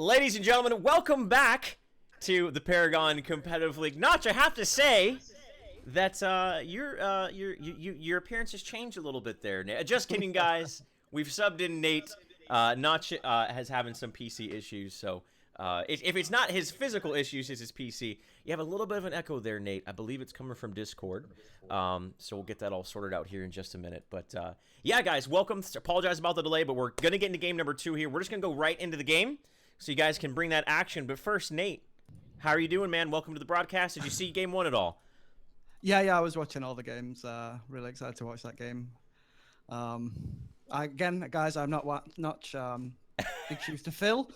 Ladies and gentlemen, welcome back to the Paragon Competitive League. Notch, I have to say that your appearance has changed a little bit there. Just kidding, guys. We've subbed in Nate. Notch has having some PC issues, so if it's not his physical issues, it's his PC. You have a little bit of an echo there, Nate. I believe it's coming from Discord. So we'll get that all sorted out here in just a minute. But yeah, guys, welcome. Apologize about the delay, but we're gonna get into game number 2 here. We're just gonna go right into the game, so you guys can bring that action. But first, Nate, how are you doing, man? Welcome to the broadcast. Did you see game 1 at all? Yeah, I was watching all the games. Really excited to watch that game. Again, guys, I'm not big shoes to fill.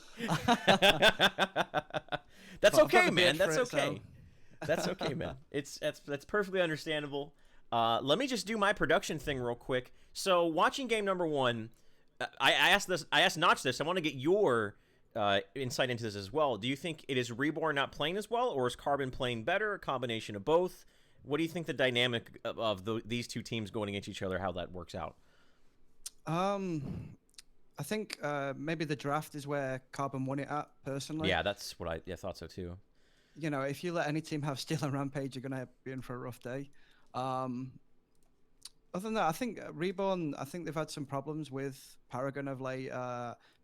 That's okay, man. That's okay. That's okay, man. That's perfectly understandable. Let me just do my production thing real quick. So, watching game number 1, I asked Notch this. I want to get your insight into this as well. Do you think it is Reborn not playing as well, or is Carbon playing better? A combination of both. What do you think the dynamic of these two teams going against each other, how that works out? I think maybe the draft is where Carbon won it at, personally. Yeah, that's what I thought so too. You know, if you let any team have Steel and Rampage, you're going to be in for a rough day. Other than that, I think Reborn, I think they've had some problems with Paragon of late.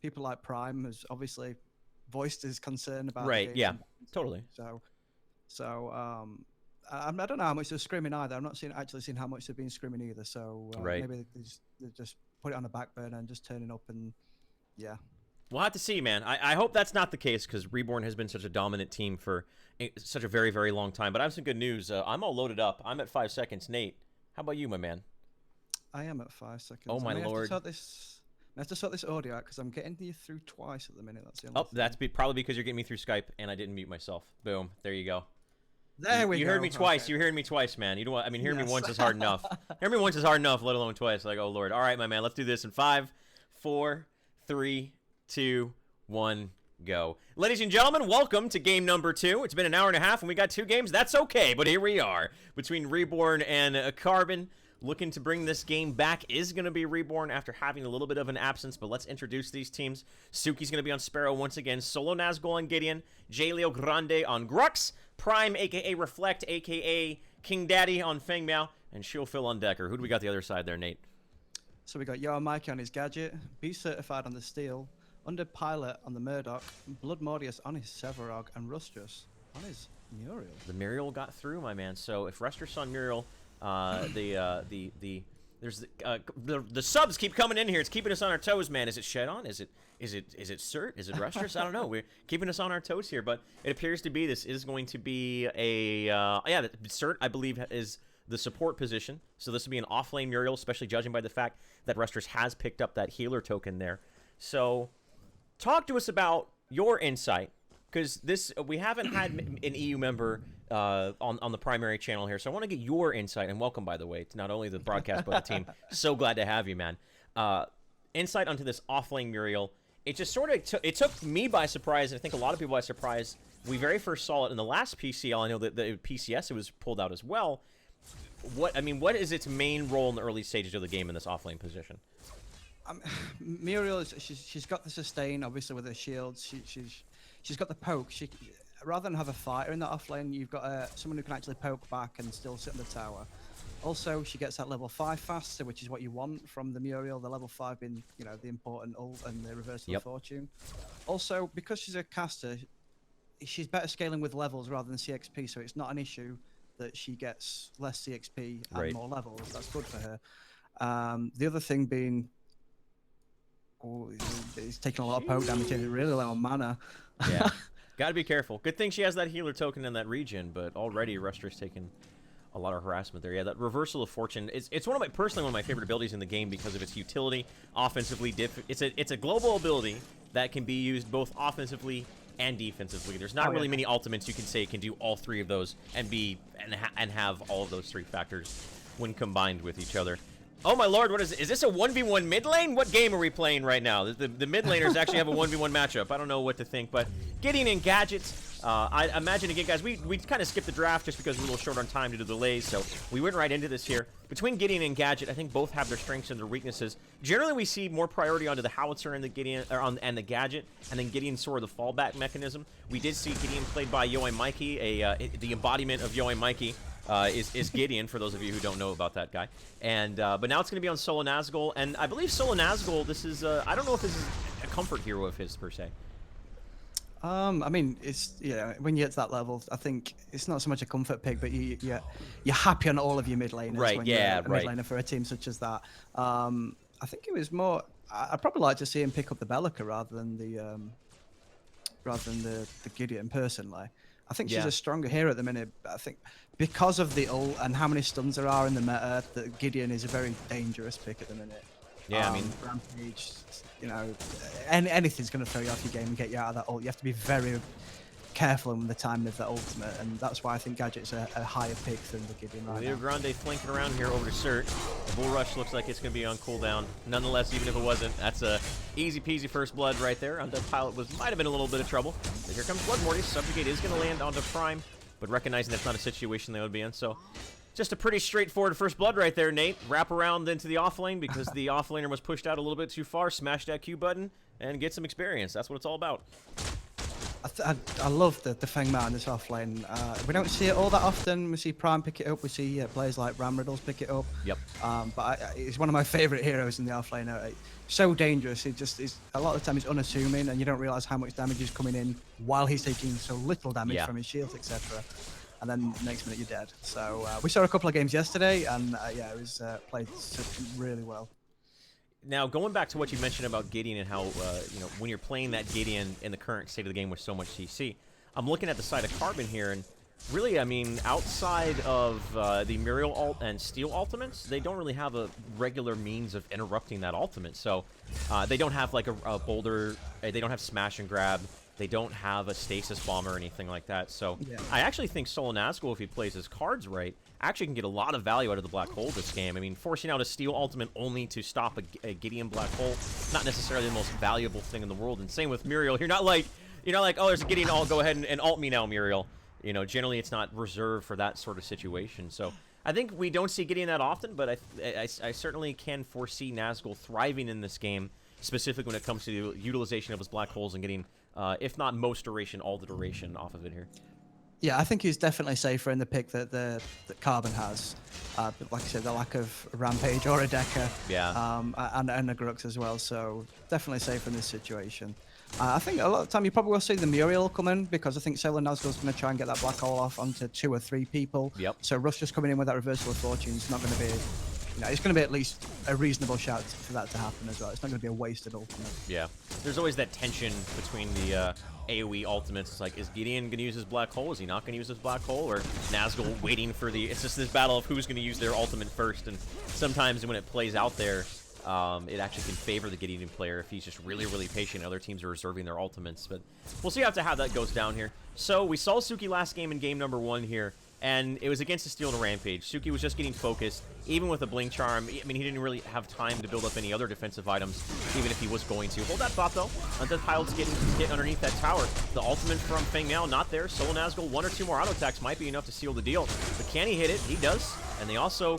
People like Prime has obviously voiced his concern about right, yeah, totally. So I don't know how much they're scrimming either. I'm not actually seeing how much they've been scrimming either. So right. Maybe they just put it on the back burner and just turning up and yeah. We'll have to see, man. I hope that's not the case, because Reborn has been such a dominant team for such a very, very long time. But I have some good news. I'm all loaded up. I'm at 5 seconds. Nate, how about you, my man? I am at 5 seconds. Oh, my lord. I have to sort this audio out, because I'm getting you through twice at the minute. That's the only thing. That's probably because you're getting me through Skype, and I didn't mute myself. Boom. There you go. There we go. You heard me twice. Okay. You heard me twice, man. You know what? I mean, hearing me once is hard enough. Hearing me once is hard enough, let alone twice. Like, oh, Lord. All right, my man. Let's do this in 5, 4, 3, 2, 1, go. Ladies and gentlemen, welcome to game number 2. It's been an hour and a half, and we got 2 games. That's okay, but here we are. Between Reborn and Carbon. Looking to bring this game back is going to be Reborn after having a little bit of an absence, but let's introduce these teams. Suki's going to be on Sparrow once again. Solo Nazgul on Gideon. J. Leo Grande on Grux. Prime, a.k.a. Reflect, a.k.a. King Daddy on Feng Miao. And Phil on Decker. Who do we got the other side there, Nate? So we got Yoa Mikey on his Gadget. B Certified on the Steel. Under Pilot on the Murdoch. Blood Mordius on his Severog. And Rustrus on his Muriel. The Muriel got through, my man. So if Rustrus on Muriel... the subs keep coming in here. It's keeping us on our toes, man. Is it Shedon? Is it Cert? Is it Rustress? I don't know. We're keeping us on our toes here, but it appears to be this is going to be a Cert, I believe, is the support position. So this will be an off-lane Muriel, especially judging by the fact that Rustress has picked up that healer token there. So talk to us about your insight, because we haven't had an EU member on the primary channel here, so I want to get your insight, and welcome, by the way, to not only the broadcast but the team. So glad to have you, man. Insight onto this off-lane Muriel. It just sort of it took me by surprise, and I think a lot of people by surprise. We very first saw it in the last PCL. I know that the PCS it was pulled out as well. What is its main role in the early stages of the game in this off-lane position? Muriel, she's got the sustain, obviously, with her shields. She's got the poke. Rather than have a fighter in that off lane, you've got someone who can actually poke back and still sit in the tower. Also, she gets that level 5 faster, which is what you want from the Muriel. The level 5 being, the important ult and the reversal of fortune. Also, because she's a caster, she's better scaling with levels rather than CXP, so it's not an issue that she gets less CXP and more levels. That's good for her. The other thing being, he's taking a lot of poke damage and really low on mana. Yeah, gotta be careful. Good thing she has that healer token in that region, but already Ruster's taken a lot of harassment there. Yeah, that reversal of fortune, it's personally one of my favorite abilities in the game because of its utility. Offensively, it's a global ability that can be used both offensively and defensively. There's not really many ultimates you can say can do all 3 of those and have all of those 3 factors when combined with each other. Oh my lord, what is this a 1v1 mid lane? What game are we playing right now? The mid laners actually have a 1v1 matchup. I don't know what to think, but Gideon and Gadgets I imagine, again, guys, we kind of skipped the draft just because we're a little short on time due to delays, so we went right into this here. Between Gideon and Gadget, I think both have their strengths and their weaknesses. Generally, we see more priority onto the Howitzer and the Gideon, and the Gadget, and then Gideon sort of the fallback mechanism. We did see Gideon played by Yoai Mikey, the embodiment of Yoai Mikey. Is Gideon, for those of you who don't know about that guy. And but now it's going to be on Solo Nazgul, and I believe Solo Nazgul, this is, I don't know if this is a comfort hero of his, per se. I mean, it's, when you get to that level, I think it's not so much a comfort pick, but you're happy on all of your mid laners. Right, when yeah, you're a mid laner for a team such as that. I think it was more, I'd probably like to see him pick up the Bellica rather than the Gideon, personally. I think she's a stronger hero at the minute. I think because of the ult and how many stuns there are in the meta, that Gideon is a very dangerous pick at the minute. Yeah, I mean, Rampage, anything's going to throw you off your game and get you out of that ult. You have to be very careful in the timing of that ultimate, and that's why I think Gadget's a higher pick than the Gideon right Leo now. Grande flanking around here over to Cert. The Bull Rush looks like it's going to be on cooldown. Nonetheless, even if it wasn't, that's a easy peasy first blood right there. Undead Pilot might have been a little bit of trouble. But here comes Blood Morty. Subjugate is going to land onto Prime, but recognizing that's not a situation they would be in. So just a pretty straightforward first blood right there, Nate. Wrap around into the offlane because the offlaner was pushed out a little bit too far. Smash that Q button and get some experience. That's what it's all about. I love the Feng Mao in this offlane. We don't see it all that often. We see Prime pick it up. We see players like Ram Riddles pick it up. Yep. But he's one of my favorite heroes in the offlane. So dangerous. He just is. A lot of the time he's unassuming, and you don't realize how much damage is coming in while he's taking so little damage from his shields, etc. And then next minute you're dead. So we saw a couple of games yesterday, and it was played really well. Now, going back to what you mentioned about Gideon and how, when you're playing that Gideon in the current state of the game with so much CC, I'm looking at the side of Carbon here, and really, I mean, outside of the Muriel ult and Steel ultimates, they don't really have a regular means of interrupting that ultimate. So they don't have, like, a boulder, they don't have smash and grab, they don't have a stasis bomb or anything like that. So I actually think Solo Nazgul, if he plays his cards right, actually can get a lot of value out of the black hole this game. I mean, forcing out a Steel ultimate only to stop a Gideon black hole, not necessarily the most valuable thing in the world. And same with Muriel. You're not like, oh, there's a Gideon ult, go ahead and ult me now, Muriel. Generally it's not reserved for that sort of situation. So I think we don't see Gideon that often, but I certainly can foresee Nazgul thriving in this game, specifically when it comes to the utilization of his black holes and getting, if not most duration, all the duration off of it here. Yeah, I think he's definitely safer in the pick that Carbon has. But like I said, the lack of Rampage or a Decker, and a Grux as well. So definitely safer in this situation. I think a lot of the time you probably will see the Muriel come in, because I think Solo Nazgul's going to try and get that black hole off onto 2 or 3 people. Yep. So Rush just coming in with that reversal of fortune is not going to be, it's going to be at least a reasonable shot for that to happen as well. It's not going to be a wasted ultimate. Yeah. There's always that tension between the AoE ultimates. It's like, is Gideon going to use his black hole? Is he not going to use his black hole? Or Nazgul waiting for the... It's just this battle of who's going to use their ultimate first. And sometimes when it plays out there, it actually can favor the Gideon player if he's just really, really patient. Other teams are reserving their ultimates. But we'll see how that goes down here. So we saw Suki last game in game number 1 here. And it was against the Steel and Rampage. Suki was just getting focused, even with a Blink Charm. I mean, he didn't really have time to build up any other defensive items, even if he was going to. Hold that thought, though. Undead Pilot's getting underneath that tower. The ultimate from Feng Mao, not there. Solo Nazgul, 1 or 2 more auto attacks might be enough to seal the deal. But can he hit it? He does. And they also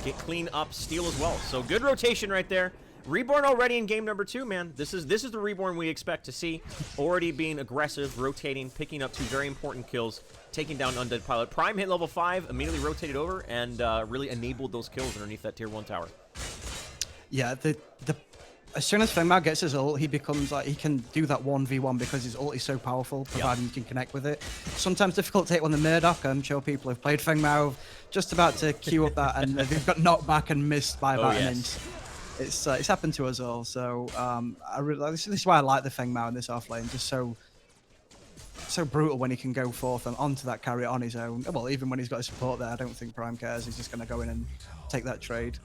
get clean up Steel as well. So good rotation right there. Reborn already in game number 2, man. This is the Reborn we expect to see. Already being aggressive, rotating, picking up 2 very important kills, taking down Undead Pilot. Prime hit level 5, immediately rotated over, and really enabled those kills underneath that tier 1 tower. Yeah, as soon as Feng Mao gets his ult, he becomes like, he can do that 1v1 because his ult is so powerful, providing you can connect with it. Sometimes difficult to hit on the Murdoch. I'm sure people have played Feng Mao just about to queue up that, and they've got knocked back and missed by about an inch. It's happened to us all. So this is why I like the Feng Mao in this offlane. Just so brutal when he can go forth and onto that carry on his own. Well, even when he's got his support there, I don't think Prime cares. He's just going to go in and take that trade.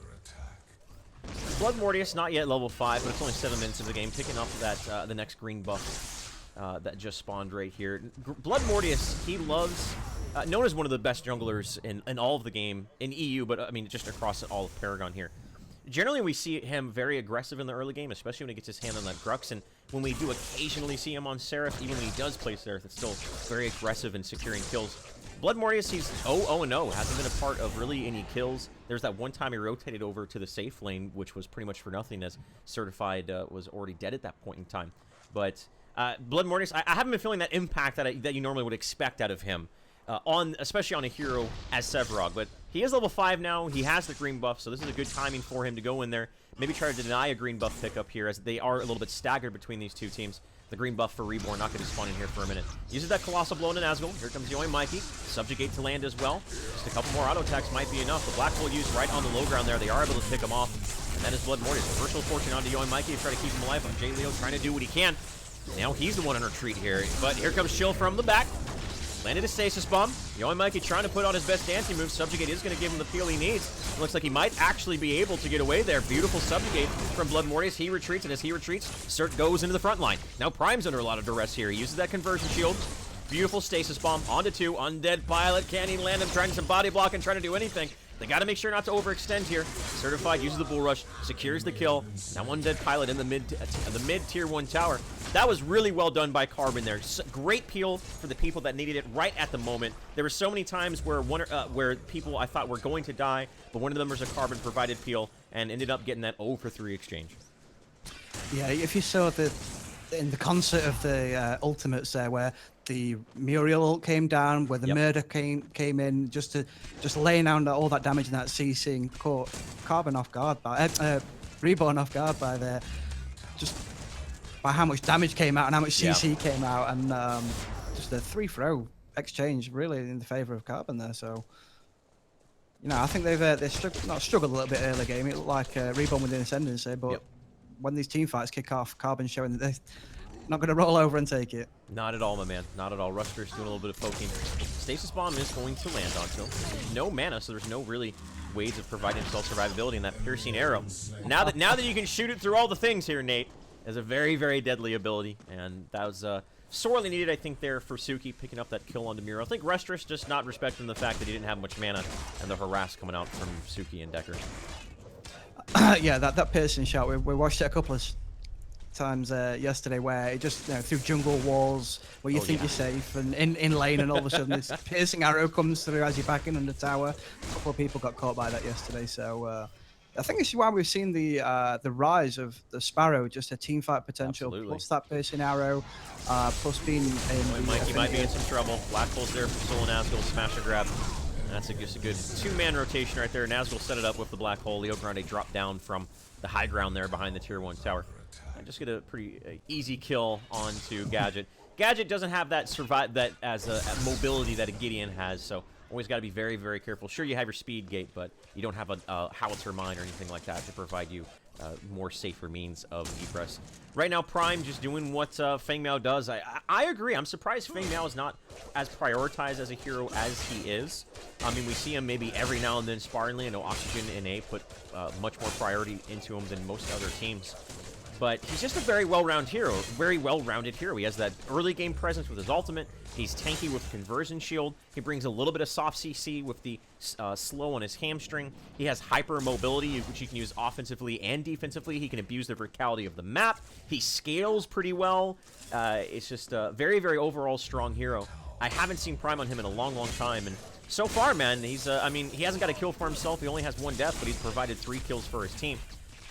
Blood Mortius, not yet level 5, but it's only 7 minutes of the game, picking up that the next green buff that just spawned right here. Blood Mortius, he loves, known as one of the best junglers in all of the game, in EU, but I mean just across all of Paragon here. Generally, we see him very aggressive in the early game, especially when he gets his hand on that Grux, and when we do occasionally see him on Seraph, even when he does play Seraph, it's still very aggressive in securing kills. Blood Mortius, he's 0-0-0, hasn't been a part of really any kills. There's that one time he rotated over to the safe lane, which was pretty much for nothing, as Certified was already dead at that point in time. But Blood Mortius, I haven't been feeling that impact that you normally would expect out of him, especially on a hero as Sevarog. But he is level 5 now, he has the green buff, so this is a good timing for him to go in there. Maybe try to deny a green buff pickup here, as they are a little bit staggered between these two teams. The green buff for Reborn, not going to be spawning here for a minute. Uses that Colossal Blow into Nazgul. Here comes Yoy Mikey. Subjugate to land as well. Just a couple more auto attacks might be enough. The Black Hole used right on the low ground there. They are able to pick him off. And that is Blood Mortius. Reversal Fortune onto Yoy Mikey to try to keep him alive. On J. Leo trying to do what he can. Now he's the one on retreat here. But here comes Chill from the back. Landed a Stasis Bomb. Yoy Mikey trying to put on his best dancing move. Subjugate is going to give him the peel he needs. Looks like he might actually be able to get away there. Beautiful Subjugate from Blood Mortius. He retreats, and as he retreats, Cert goes into the front line. Now Prime's under a lot of duress here. He uses that Conversion Shield. Beautiful Stasis Bomb onto 2. Undead Pilot. Can't even land him. Trying some body block and trying to do anything. They got to make sure not to overextend here. Certified uses the Bull Rush, secures the kill. Now Undead Pilot in the mid tier 1 tower. That was really well done by Carbon there. Great peel for the people that needed it right at the moment. There were so many times where where people I thought were going to die, but one of the members of Carbon provided peel and ended up getting that 0 for 3 exchange. Yeah, if you saw in the concert of the ultimates there, where the Muriel ult came down, where the murder came in, just laying down all that damage in that CC and caught Carbon off guard by Reborn off guard by just by how much damage came out and how much CC came out, and just a 3-throw exchange really in the favor of Carbon there. So, you know, I think they've struggled a little bit early game. It looked like Reborn with the ascendancy, but when these team fights kick off, Carbon showing that they're not going to roll over and take it. Not at all, my man. Not at all. Ruster's doing a little bit of poking. Stasis Bomb is going to land onto him. There's no mana, so there's no really ways of providing himself survivability in that piercing arrow. Now that you can shoot it through all the things here, Nate, is a very, very deadly ability, and that was sorely needed, I think, there for Suki, picking up that kill on Demiro. I think Restrous just not respecting the fact that he didn't have much mana, and the harass coming out from Suki and Decker. Yeah, that piercing shot, we watched it a couple of times yesterday, where it just, you know, through jungle walls where you think you're safe, and in lane, and all of a sudden this piercing arrow comes through as you're back in under tower. A couple of people got caught by that yesterday, so I think this is why we've seen the rise of the Sparrow, just a team fight potential. Absolutely. Plus that piercing arrow, plus being in. Mikey might be in some trouble. Black Hole's there for Soul and Nazgul, smash or grab. That's just a good 2-man rotation right there. Nazgul set it up with the Black Hole. Leo Grande dropped down from the high ground there behind the tier 1 tower. And just get a pretty easy kill onto Gadget. Gadget doesn't have that as a mobility that a Gideon has, so always got to be very, very careful. Sure, you have your speed gate, but you don't have a howitzer mine or anything like that to provide you more safer means of egress. Right now, Prime just doing what Feng Mao does. I agree. I'm surprised Feng Mao is not as prioritized as a hero as he is. I mean, we see him maybe every now and then sparingly. I know Oxygen and A put much more priority into him than most other teams. But he's just a very well-rounded hero. He has that early game presence with his ultimate. He's tanky with Conversion Shield. He brings a little bit of soft CC with the slow on his hamstring. He has hyper mobility, which he can use offensively and defensively. He can abuse the verticality of the map. He scales pretty well. It's just a very, very overall strong hero. I haven't seen Prime on him in a long, long time, and so far, man, he's I mean, he hasn't got a kill for himself. He only has 1 death, but he's provided 3 kills for his team.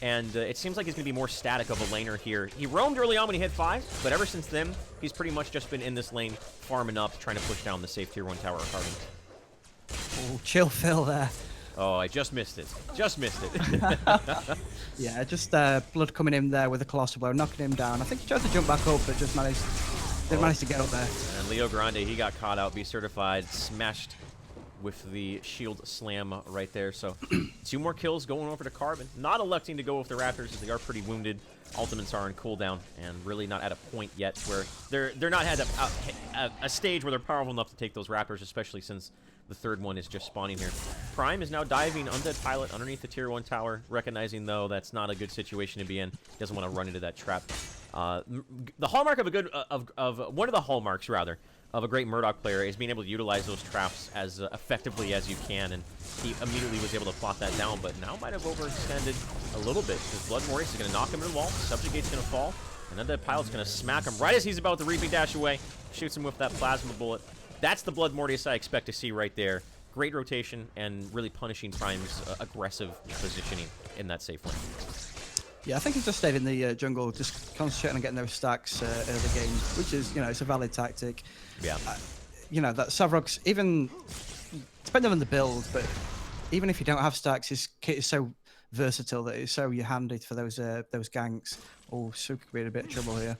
And it seems like he's going to be more static of a laner here. He roamed early on when he hit 5, but ever since then, he's pretty much just been in this lane farming up, trying to push down the safe tier 1 tower of Carbon. Oh, chill Phil there. Oh, I just missed it. Just missed it. Yeah, just Blood coming in there with a Colossal Blow, knocking him down. I think he tried to jump back up, but just didn't manage to get up there. And Leo Grande, he got caught out, be certified, smashed with the shield slam right there. So 2 more kills going over to Carbon. Not electing to go with the Raptors, as they are pretty wounded. Ultimates are in cooldown and really not at a point yet where they're not at a stage where they're powerful enough to take those Raptors, especially since the 3rd one is just spawning here. Prime is now diving Undead Pilot underneath the tier 1 tower, recognizing though that's not a good situation to be in. He doesn't want to run into that trap. The hallmark of a good one of the hallmarks rather of a great Murdoch player is being able to utilize those traps as effectively as you can, and he immediately was able to plot that down, but now might have overextended a little bit, because Blood Mortis is going to knock him in the wall, Subjugate's going to fall, and then that Pilot's going to smack him right as he's about to Reaping Dash away, shoots him with that Plasma Bullet. That's the Blood Mortis I expect to see right there. Great rotation, and really punishing Prime's aggressive positioning in that safe lane. Yeah, I think he's just stayed in the jungle, just concentrating on getting those stacks early game, which is, it's a valid tactic. Yeah. That Savrog's, even, depending on the build, but even if you don't have stacks, his kit is so versatile that it's so handy for those ganks. Oh, Suki could be in a bit of trouble here.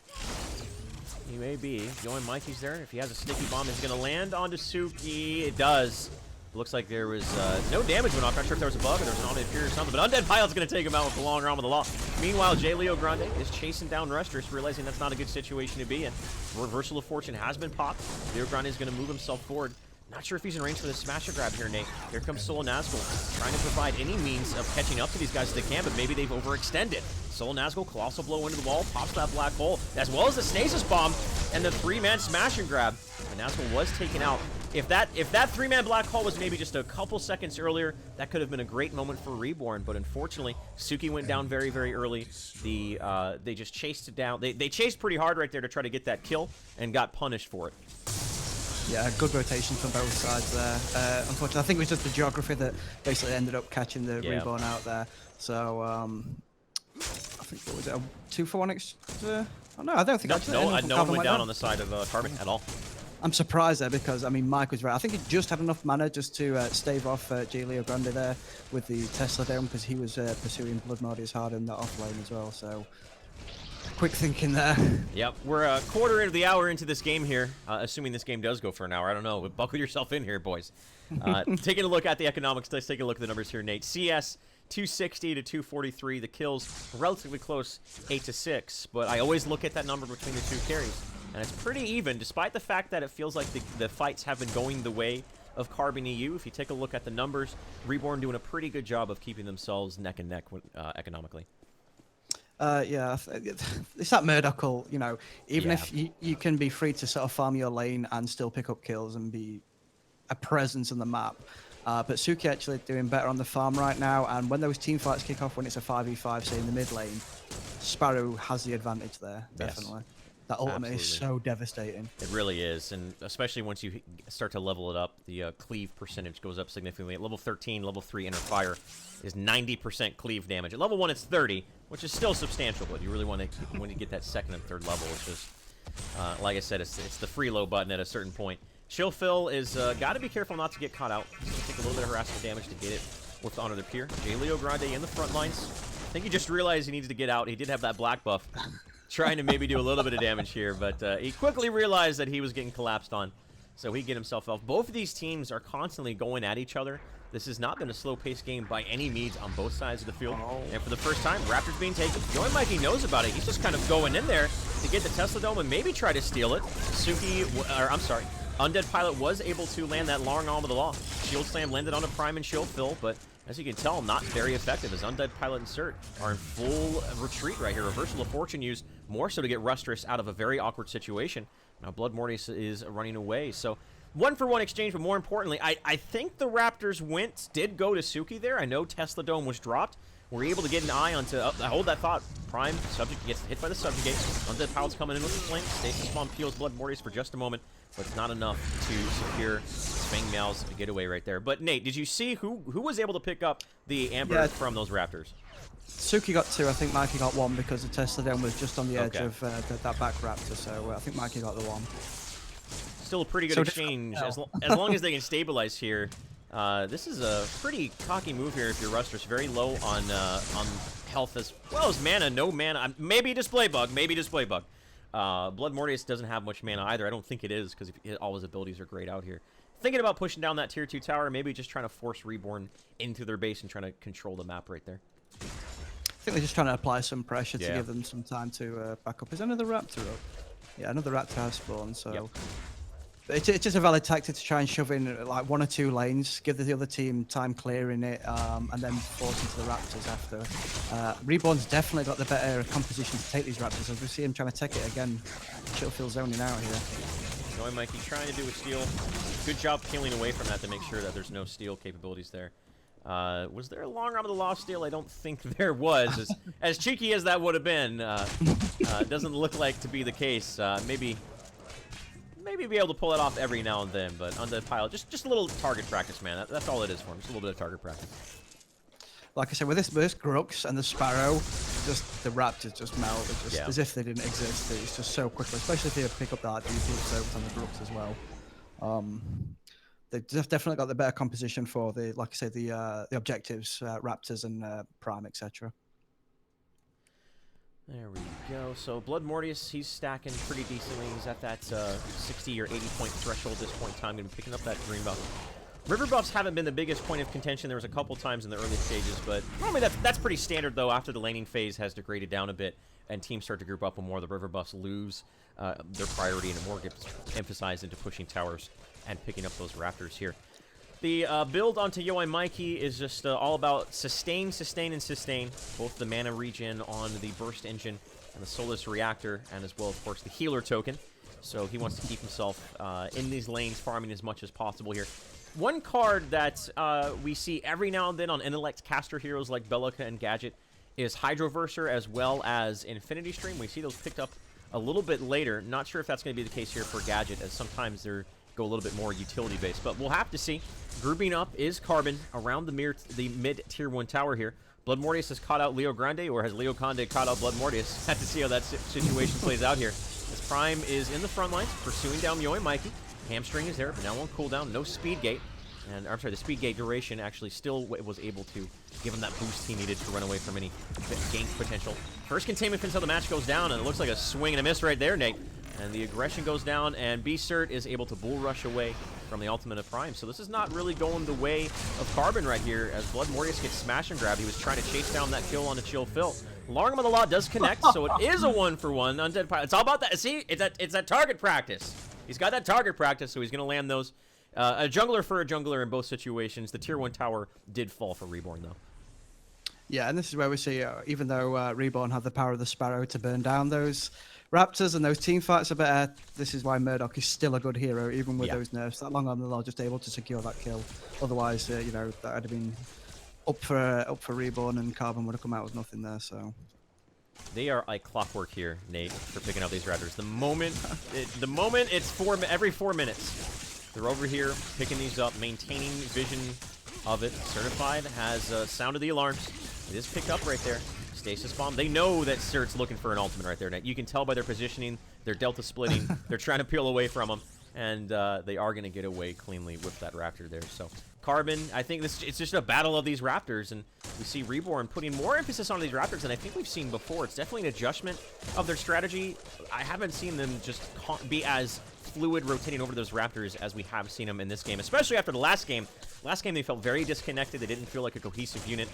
He may be. Join Mikey's there. If he has a sticky bomb, he's going to land onto Suki. It does. Looks like there was no damage went off. Not sure if there was a bug or there was an Omni Fury or something, but Undead Pilot's going to take him out with the long arm of the law. Meanwhile, J. Leo Grande is chasing down Restrous, realizing that's not a good situation to be in. Reversal of Fortune has been popped. Leo Grande is going to move himself forward. Not sure if he's in range for the smash and grab here, Nate. Here comes Solo Nazgul, trying to provide any means of catching up to these guys if they can, but maybe they've overextended. Solo Nazgul, Colossal Blow into the wall, pops that black hole, as well as the Stasis Bomb, and the 3-man smash and grab. But Nazgul was taken out. If that 3-man black hole was maybe just a couple seconds earlier, that could have been a great moment for Reborn, but unfortunately, Suki went down very, very early. They just chased it down. They chased pretty hard right there to try to get that kill, and got punished for it. Yeah, good rotation from both sides there. Unfortunately, I think it was just the geography that basically ended up catching the Reborn out there. So, I think, what was it, a 2-for-1 extra? Oh, no, I don't think actually. No one went down on the side of Carbon at all. I'm surprised there because, I mean, Mike was right. I think he just had enough mana just to stave off J. Leo Grande there with the Tesla Dome, because he was pursuing Blood Mortis hard in that off lane as well. So, quick thinking there. Yep, we're a quarter of the hour into this game here, assuming this game does go for an hour. I don't know, but buckle yourself in here, boys. Taking a look at the economics, let's take a look at the numbers here, Nate. CS 260 to 243. The kills relatively close, 8 to 6. But I always look at that number between the two carries, and it's pretty even, despite the fact that it feels like the fights have been going the way of Carbon EU. If you take a look at the numbers, Reborn doing a pretty good job of keeping themselves neck and neck economically. Yeah, it's that Murdoch, even if you can be free to sort of farm your lane and still pick up kills and be a presence on the map. But Suki actually doing better on the farm right now, and when those team fights kick off, when it's a 5v5, say in the mid lane, Sparrow has the advantage there, definitely. Yes. That ultimate is so devastating. It really is, and especially once you start to level it up, the cleave percentage goes up significantly. At level 13, level 3 Inner Fire is 90% cleave damage. At level 1, it's 30, which is still substantial, but you really want to, when you get that second and third level, it's just, like I said, it's the free low button at a certain point. Chill Phil is got to be careful not to get caught out. He's going to take a little bit of harassment damage to get it with Honor the Peer. J. Leo Grande in the front lines. I think he just realized he needs to get out. He did have that black buff. Trying to maybe do a little bit of damage here, but he quickly realized that he was getting collapsed on, so he get himself off. Both of these teams are constantly going at each other. This has not been a slow-paced game by any means on both sides of the field. And for the first time, Raptor's being taken. Joey Mikey knows about it. He's just kind of going in there to get the Tesla Dome and maybe try to steal it. Undead Pilot was able to land that long arm of the law. Shield Slam landed on a Prime and Shield Phil, but as you can tell, not very effective, as Undead Pilot and Cert are in full retreat right here. Reversal of Fortune used more so to get Restrous out of a very awkward situation. Now Blood Mortis is running away. So 1-for-1 exchange, but more importantly, I think the Raptors did go to Suki there. I know Tesla Dome was dropped. We're able to get an eye onto, hold that thought. Prime, Subject gets hit by the Subjugate. Undead Pilot's coming in with the flank. Stasis Bomb peels Blood Mortis for just a moment, but it's not enough to secure Fang Meow's getaway right there. But Nate, did you see who was able to pick up the Amber from those Raptors? Suki got 2, I think Mikey got 1 because the Tesla Dome was just on the edge of that back Raptor, so I think Mikey got the 1. Still a pretty good exchange, as long as they can stabilize here. This is a pretty cocky move here if you're Restrous. Very low on health as well as mana. No mana. Maybe Display Bug. Blood Mortis doesn't have much mana either. I don't think it is, because all his abilities are grayed out here. Thinking about pushing down that tier 2 tower, maybe just trying to force Reborn into their base and trying to control the map right there. I think they're just trying to apply some pressure to give them some time to back up. Is another Raptor up? Yeah, another Raptor has spawned, so... Yep. It's just a valid tactic to try and shove in like 1 or 2 lanes, give the other team time clearing it, and then force into the Raptors after. Reborn's definitely got the better composition to take these Raptors, as we see him trying to take it again. Chillfield zoning out here. Knowing Mikey trying to do a steal. Good job peeling away from that to make sure that there's no steal capabilities there. Was there a long arm of the law steal? I don't think there was. As cheeky as that would have been, doesn't look like to be the case. Maybe be able to pull it off every now and then, but on the pile, just a little target practice, man. That's all it is for him. Just a little bit of target practice. Like I said, with this Grux and the Sparrow, just the Raptors just melt, just as if they didn't exist. It's just so quickly, especially if you pick up that deep service on the Grux as well. They've definitely got the better composition for the, like I said, the objectives, Raptors and Prime, etc. There we go. So Blood Mortius, he's stacking pretty decently. He's at that 60 or 80 point threshold at this point in time. Going to be picking up that green buff. River buffs haven't been the biggest point of contention. There was a couple times in the early stages, but normally that's pretty standard, though, after the laning phase has degraded down a bit and teams start to group up and more. The river buffs lose their priority and more gets emphasized into pushing towers and picking up those Raptors here. The build onto Yoi Mikey is just all about sustain, sustain, and sustain. Both the mana regen on the burst engine and the Solus reactor, and as well, of course, the healer token. So he wants to keep himself in these lanes, farming as much as possible here. One card that we see every now and then on intellect caster heroes like Bellica and Gadget is Hydroverser as well as Infinity Stream. We see those picked up a little bit later. Not sure if that's going to be the case here for Gadget, as sometimes they're go a little bit more utility-based, but we'll have to see. Grouping up is Carbon around the mid-tier 1 tower here. Blood Mortius has caught out Leo Grande, or has Leo Grande caught out Blood Mortius? Have to see how that situation plays out here. As Prime is in the front lines, pursuing down Yoi Mikey. Hamstring is there, but now on cooldown. No speed gate. And, I'm sorry, the speed gate duration actually still was able to give him that boost he needed to run away from any gank potential. First containment until the match goes down, and it looks like a swing and a miss right there, Nate. And the aggression goes down, and B-Cert is able to bull rush away from the ultimate of Prime. So this is not really going the way of Carbon right here, as Blood Mortius gets smash and grab. He was trying to chase down that kill on the Chill Phil. Long of the Law does connect, so it is a 1-for-1. Undead Pilot. It's all about that. See, it's that target practice. He's got that target practice, so he's going to land those. A jungler for a jungler in both situations. The tier 1 tower did fall for Reborn, though. Yeah, and this is where we see, even though Reborn have the power of the Sparrow to burn down those Raptors and those team fights are better, this is why Murdoch is still a good hero, even with those nerfs. That long arm of the law just able to secure that kill. Otherwise, you know, that would have been up for Reborn, and Carbon would have come out with nothing there. So they are like clockwork here, Nate, for picking out these Raptors. The moment it's every 4 minutes, they're over here picking these up, maintaining vision of it. Certified has sounded the alarms. It is picked up right there. Stasis bomb. They know that Cert's looking for an ultimate right there. Now, you can tell by their positioning, their delta splitting. They're trying to peel away from them, and they are going to get away cleanly with that Raptor there. So Carbon, I think it's just a battle of these Raptors, and we see Reborn putting more emphasis on these Raptors than I think we've seen before. It's definitely an adjustment of their strategy. I haven't seen them just be as fluid rotating over those Raptors as we have seen them in this game, especially after the last game. Last game, they felt very disconnected. They didn't feel like a cohesive unit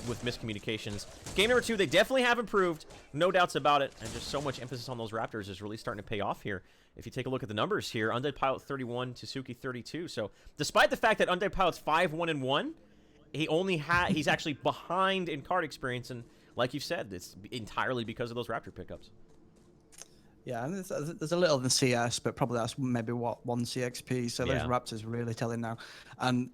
with miscommunications. Game number 2, they definitely have improved. No doubts about it. And just so much emphasis on those Raptors is really starting to pay off here. If you take a look at the numbers here, Undead Pilot 31, Tsuki 32. So despite the fact that Undead Pilot's 5-1-1, he's actually behind in card experience. And like you've said, it's entirely because of those Raptor pickups. Yeah, and there's a little in CS, but probably that's maybe what 1 CXP. So those Raptors really telling now. And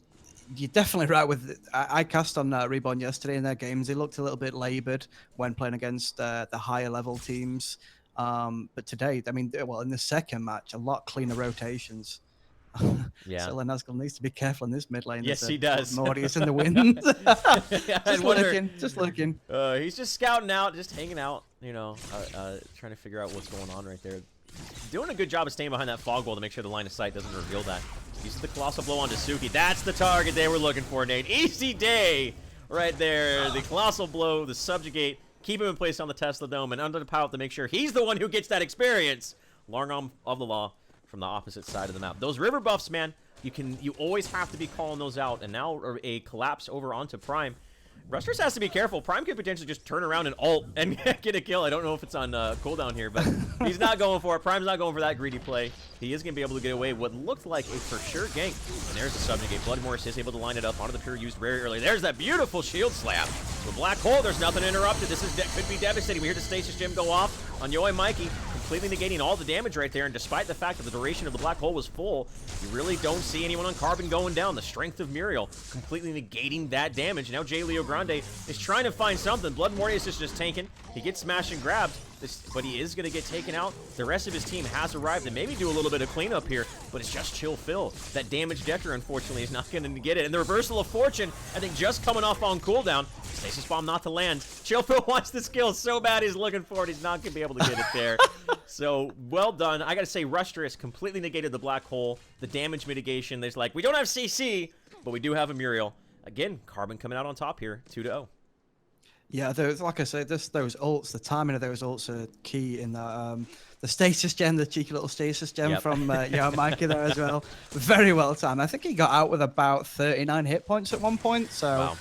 you're definitely right with. I cast on Reborn yesterday in their games. They looked a little bit laboured when playing against the higher level teams. But today, I mean, well, in the second match, a lot cleaner rotations. Yeah. So Lenazgul needs to be careful in this mid lane. Yes, he does. Mortius in the wind. Just looking. He's just scouting out, just hanging out, you know, trying to figure out what's going on right there. Doing a good job of staying behind that fog wall to make sure the line of sight doesn't reveal that. Uses the Colossal Blow on Tsuki. That's the target they were looking for, Nate. Easy day right there. The Colossal Blow, the Subjugate, keep him in place on the Tesla Dome, and under the Pilot to make sure he's the one who gets that experience. Long arm of the law from the opposite side of the map. Those river buffs, man, you always have to be calling those out, and now a collapse over onto Prime. Rusters has to be careful. Prime could potentially just turn around and ult and get a kill. I don't know if it's on cooldown here, but he's not going for it. Prime's not going for that greedy play. He is going to be able to get away what looked like a for sure gank. And there's the Subjugate. Blood Mortius is able to line it up onto the Pure used very early. There's that beautiful shield slap. The black hole, there's nothing interrupted. This could be devastating. We hear the stasis gem go off on Yoi Mikey, completely negating all the damage right there. And despite the fact that the duration of the black hole was full, you really don't see anyone on Carbon going down. The strength of Muriel completely negating that damage. Now J. Leo Grande is trying to find something. Blood Mortius is just tanking. He gets smashed and grabbed, but he is going to get taken out. The rest of his team has arrived and maybe do a little bit of cleanup here, but it's just Chill Phil. That damage decker, unfortunately, is not going to get it. And the reversal of fortune, I think, just coming off on cooldown. Stasis bomb not to land. Chill Phil wants the skill so bad he's looking for it. He's not going to be able to get it there. So, well done. I got to say, Rustress completely negated the black hole. The damage mitigation, there's like, we don't have CC, but we do have a Muriel. Again, Carbon coming out on top here, 2-0. Yeah, like I said, those ults, the timing of those ults are key in that. The stasis gem, the cheeky little stasis gem from Mikey there as well. Very well timed. I think he got out with about 39 hit points at one point. So, wow.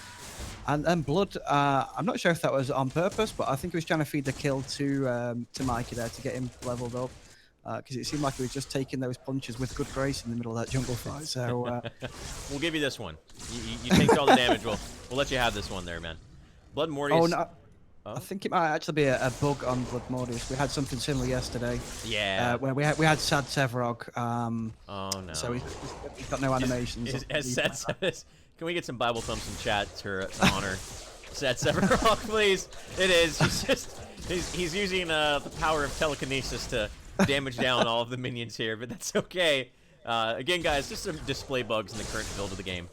And Blood, I'm not sure if that was on purpose, but I think he was trying to feed the kill to Mikey there to get him leveled up. Because it seemed like he was just taking those punches with good grace in the middle of that jungle fight. So we'll give you this one. You take all the damage. We'll let you have this one there, man. Blood Mortius. Oh, no. I think it might actually be a bug on Blood Mortius. We had something similar yesterday. Yeah. Where we had Sad Sevarog. Oh, no. So he's got no animations. Can we get some Bible thumps in chat to honor Sad Sevarog, please? It is. He's using the power of telekinesis to damage down all of the minions here, but that's okay. Again, guys, just some display bugs in the current build of the game.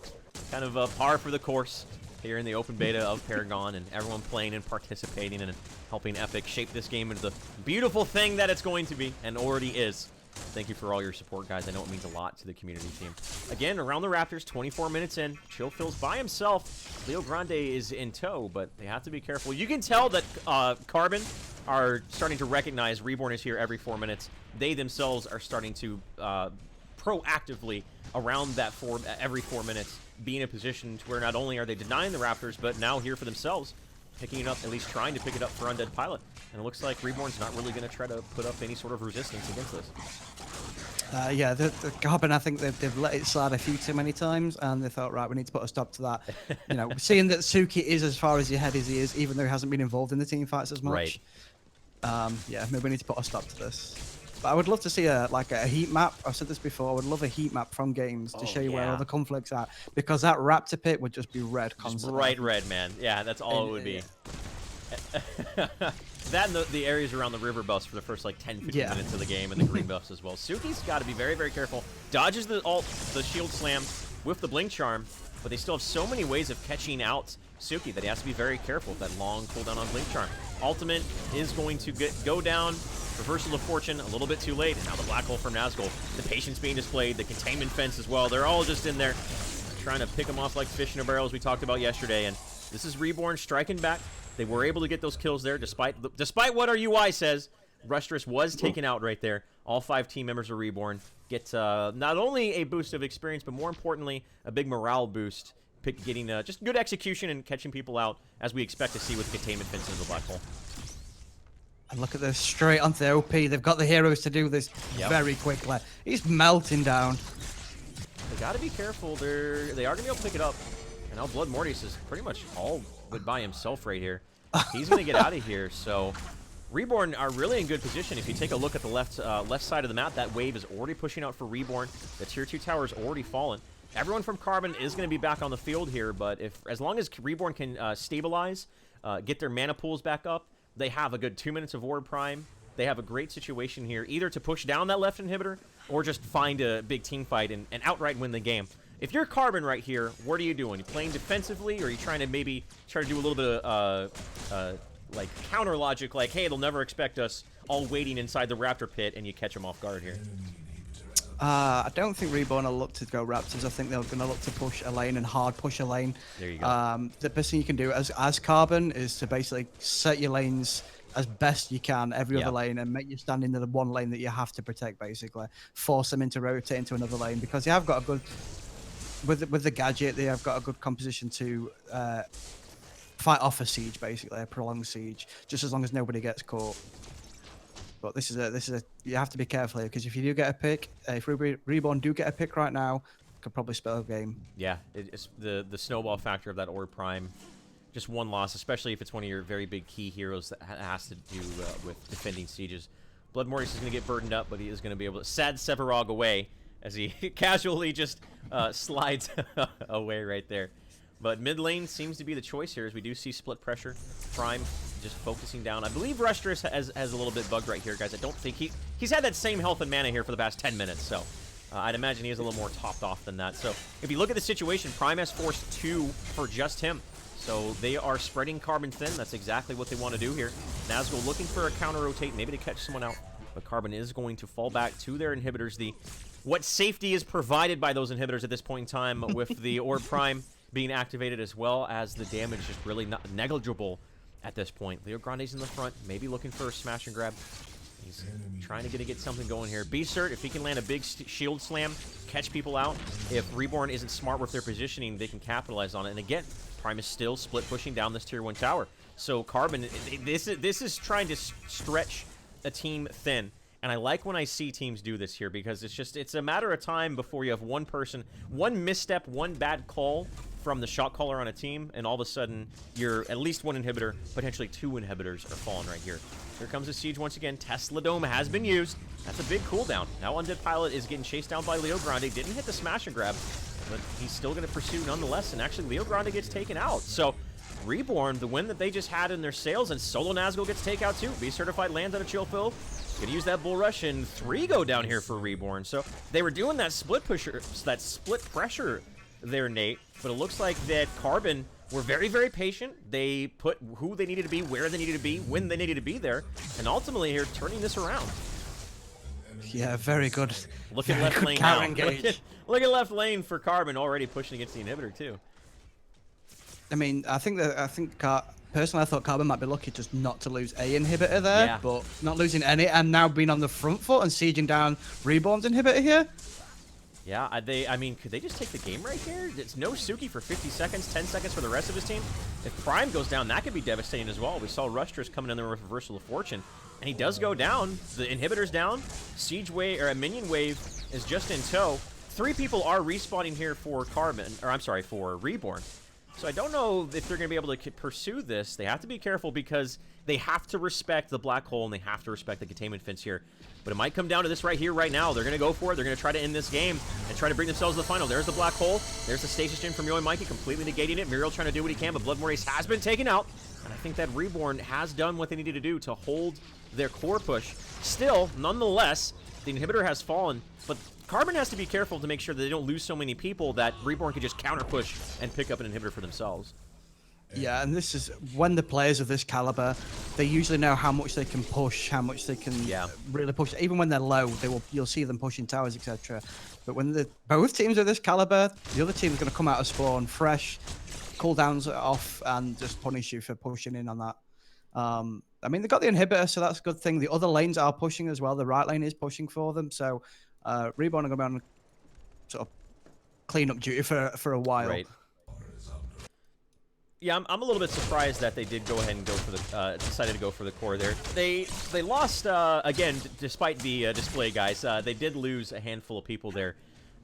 Kind of par for the course here in the open beta of Paragon, and everyone playing and participating and helping Epic shape this game into the beautiful thing that it's going to be, and already is. Thank you for all your support, guys. I know it means a lot to the community team. Again, around the Raptors, 24 minutes in. Chill Phil's by himself. Leo Grande is in tow, but they have to be careful. You can tell that Carbon are starting to recognize Reborn is here every 4 minutes. They themselves are starting to proactively, around that every 4 minutes, be in a position to where not only are they denying the Raptors, but now here for themselves, picking it up, at least trying to pick it up for Undead Pilot. And it looks like Reborn's not really going to try to put up any sort of resistance against this. Yeah, the Carbon, I think they've let it slide a few too many times, and they thought, right, we need to put a stop to that. You know, seeing that Suki is as far as your head as he is, even though he hasn't been involved in the team fights as much. Right. Yeah, maybe we need to put a stop to this. But I would love to see a heat map. I've said this before. I would love a heat map from games to show you where all the conflicts are, because that Raptor pit would just be red constantly. Bright red, man. Yeah, that's all it would be. That and the areas around the river buffs for the first like 10-15 minutes of the game, and the green buffs as well. Suki's got to be very, very careful. Dodges the shield slam with the blink charm, but they still have so many ways of catching out Suki that he has to be very careful with that long cooldown on blink charm. Ultimate is going to go down. Reversal of fortune, a little bit too late, and now the black hole from Nazgul. The patience being displayed, the containment fence as well. They're all just in there trying to pick them off like fish in a barrel, as we talked about yesterday. And this is Reborn striking back. They were able to get those kills there, despite what our UI says. Rustress was taken out right there. All 5 team members of Reborn get not only a boost of experience, but more importantly, a big morale boost. Getting just good execution and catching people out, as we expect to see with containment fences in the black hole. And look at this, straight onto the OP. They've got the heroes to do this very quickly. He's melting down. They got to be careful. They are going to be able to pick it up. And now Blood Mortius is pretty much all good by himself right here. He's going to get out of here. So Reborn are really in good position. If you take a look at the left side of the map, that wave is already pushing out for Reborn. The tier 2 tower is already fallen. Everyone from Carbon is going to be back on the field here, but as long as Reborn can stabilize, get their mana pools back up, they have a good 2 minutes of Orb Prime. They have a great situation here, either to push down that left inhibitor or just find a big team fight and outright win the game. If you're Carbon right here, what are you doing? You playing defensively, or are you trying to maybe try to do a little bit of like counter logic, like, hey, they'll never expect us, all waiting inside the Raptor pit, and you catch them off guard here? I don't think Reborn will look to go Raptors. I think they're going to look to push a lane and hard push a lane. There you go. The best thing you can do as Carbon is to basically set your lanes as best you can, every other lane, and make you stand into the one lane that you have to protect, basically. Force them into rotate into another lane, because they have got a good, with the gadget, they have got a good composition to fight off a siege, basically, a prolonged siege, just as long as nobody gets caught. But this is a you have to be careful here, because if you do get a pick, if Reborn do get a pick right now, could probably spell a game. Yeah, it's the snowball factor of that Orb Prime just one loss, especially if it's one of your very big key heroes that has to do with defending sieges. Blood Mortis is going to get burdened up, but he is going to be able to sad Sevarog away as he casually just slides away right there. But mid lane seems to be the choice here, as we do see split pressure. Prime just focusing down. I believe Rustress has a little bit bugged right here, guys. I don't think he's had that same health and mana here for the past 10 minutes, so I'd imagine he is a little more topped off than that. So if you look at the situation, Prime has forced 2 for just him. So they are spreading Carbon thin. That's exactly what they want to do here. Nazgul looking for a counter rotate, maybe to catch someone out. But Carbon is going to fall back to their inhibitors. What safety is provided by those inhibitors at this point in time with the Orb Prime being activated, as well as the damage just really not negligible at this point. Leo Grande's in the front, maybe looking for a smash and grab. He's trying to get something going here. B-Cert, if he can land a big shield slam, catch people out. If Reborn isn't smart with their positioning, they can capitalize on it. And again, Prime is still split pushing down this tier 1 tower. So Carbon, this is trying to stretch a team thin. And I like when I see teams do this here, because it's a matter of time before you have one person, one misstep, one bad call from the shot caller on a team, and all of a sudden you're at least one inhibitor, potentially 2 inhibitors are falling right here. Here comes the siege once again. Tesla Dome has been used. That's a big cooldown. Now Undead Pilot is getting chased down by Leo Grande. Didn't hit the smash and grab, but he's still going to pursue nonetheless, and actually Leo Grande gets taken out. So Reborn, the win that they just had in their sails, and Solo Nazgul gets taken out too. Be Certified lands on a chill fill. Gonna use that bull rush, and 3 go down here for Reborn. So they were doing that split pressure there, Nate, but it looks like that Carbon were very, very patient. They put who they needed to be, where they needed to be, when they needed to be there, and ultimately here turning this around. Yeah, very good. Look at left lane now. Look at left lane for Carbon, already pushing against the inhibitor too. I mean, personally, I thought Carbon might be lucky just not to lose a inhibitor there, yeah, but not losing any, and now being on the front foot and sieging down Reborn's inhibitor here. Yeah, I mean, could they just take the game right here? It's no Suki for 50 seconds, 10 seconds for the rest of his team. If Prime goes down, that could be devastating as well. We saw Rustress coming in there with Reversal of Fortune, and he does go down. The inhibitor's down. Siege wave, or a minion wave, is just in tow. 3 people are respawning here for for Reborn. So I don't know if they're going to be able to pursue this. They have to be careful, because they have to respect the black hole, and they have to respect the containment fence here. But it might come down to this right here, right now. They're going to go for it. They're going to try to end this game and try to bring themselves to the final. There's the black hole. There's the stasis gem from Yo and Mikey, completely negating it. Muriel trying to do what he can, but Blood Mortis has been taken out. And I think that Reborn has done what they needed to do to hold their core push. Still, nonetheless, the inhibitor has fallen, but Carbon has to be careful to make sure that they don't lose so many people that Reborn can just counter push and pick up an inhibitor for themselves. Yeah, and this is when the players of this caliber, they usually know how much they can push, how much they can really push. Even when they're low, you'll see them pushing towers, etc. But when both teams are this caliber, the other team is going to come out of spawn fresh, cooldowns off, and just punish you for pushing in on that. I mean, they got the inhibitor, so that's a good thing. The other lanes are pushing as well. The right lane is pushing for them, so Reborn are going to be on sort of cleanup duty for a while. Right. Yeah, I'm a little bit surprised that they did go ahead and go for the decided to go for the core there. They lost again, despite the display, guys. They did lose a handful of people there,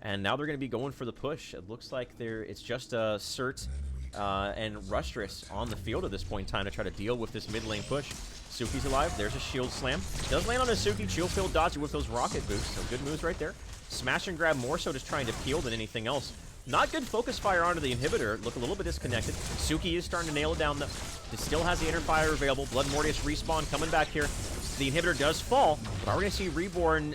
and now they're going to be going for the push. It looks like it's just Cert and Rustress on the field at this point in time to try to deal with this mid lane push. Suki's alive. There's a shield slam. Does land on a Suki. Chill field dodge with those rocket boosts. So good moves right there. Smash and grab, more so just trying to peel than anything else. Not good focus fire onto the inhibitor. Look a little bit disconnected. Suki is starting to nail it down. It still has the inner fire available. Blood Mortis respawn coming back here. The inhibitor does fall, but we're going to see Reborn